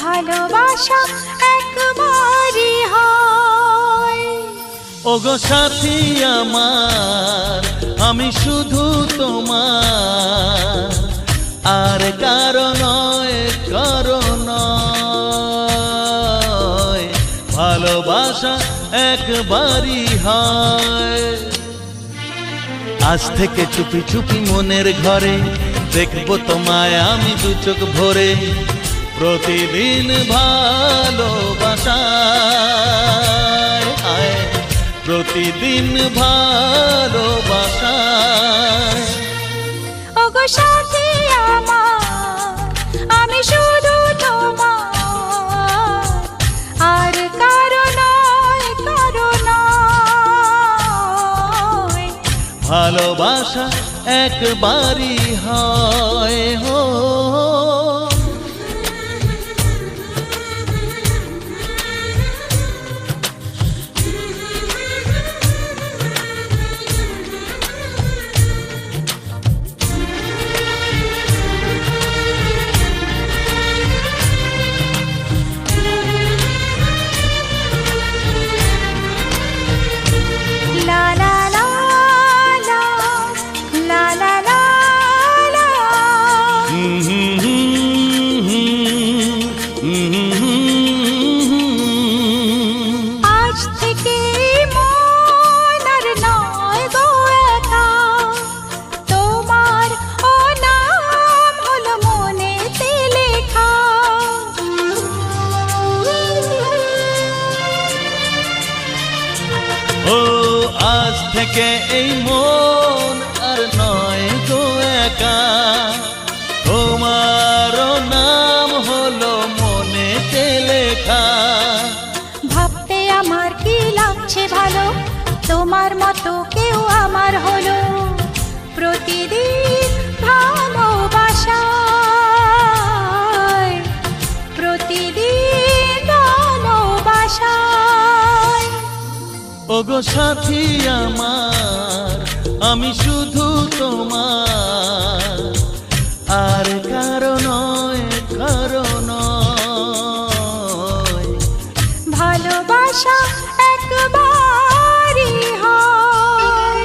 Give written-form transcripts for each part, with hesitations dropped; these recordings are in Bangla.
ভালোবাসা একবারই হয়। ওগো সাথী আমার, আমি শুধু তোমার, আর কারো নয়, কারো নয়। ভালোবাসা একবারই হয়। আজ থেকে চুপি চুপি মনের ঘরে দেখবো তোমায় আমি দু চোখ ভরে। প্রতিদিন ভালোবাসায়, প্রতিদিন ভালোবাসায়। ওগো সাথী আমার, আমি শুধু তোমার, আর কারো নয়, কারো নয়। ভালোবাসা একবারই হয় হো। আজ থেকে মন আর নয় গো একা, তোমার ও নাম হলো মনেতে লেখা। ও আজ থেকে এই মন আর নয় গো একা, তোমারও নাম হলো মনেতে লেখা। ভাবতে আমার কি লাগছে ভালো, তোমার মতো কেউ আমার হলো। প্রতিদিন ভালোবাসায়, প্রতিদিন ভালোবাসায়। ওগো সাথী আমার, আমি শুধু তোমার, আর কারো নয়, কারো নয়। ভালোবাসা একবারই হয়।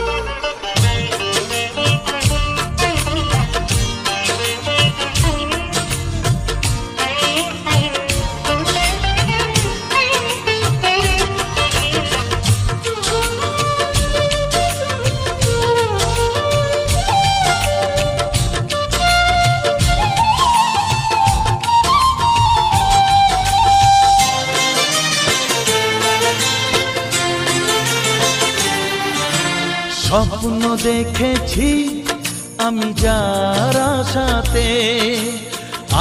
স্বপ্ন দেখেছি আমি যার আশাতে,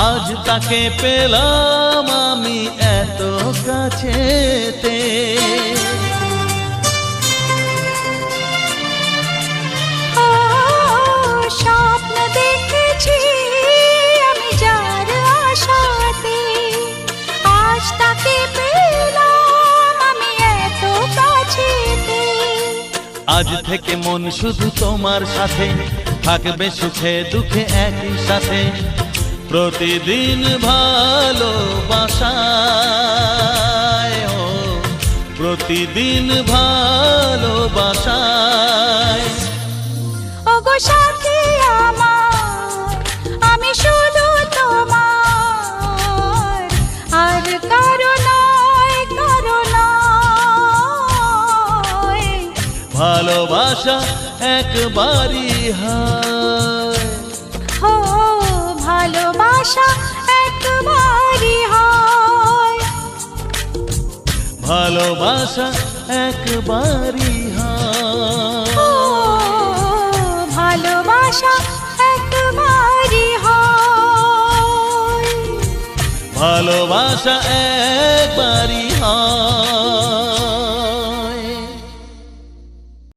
আজ তাকে পেলাম আমি এত কাছেতে। স্বপ্ন দেখেছি আমি যার আশাতে, আজ তাকে পেলাম আমি এত কাছেতে। আজ থেকে মন শুধু তোমার সাথে, থাকবে সুখে দুঃখে একই সাথে। প্রতিদিন ভালোবাসায়, প্রতিদিন ভালোবাসায়। ওগো সাথী আমার, আমি শুধু তোমার, আর কারো নয়, কারো নয়। ভালোবাসা একবারই হয়। ও ভালোবাসা একবারই হয়। ভালোবাসা একবারই হয়। ও ভালোবাসা একবারই হয়। ভালোবাসা একবারই হয়।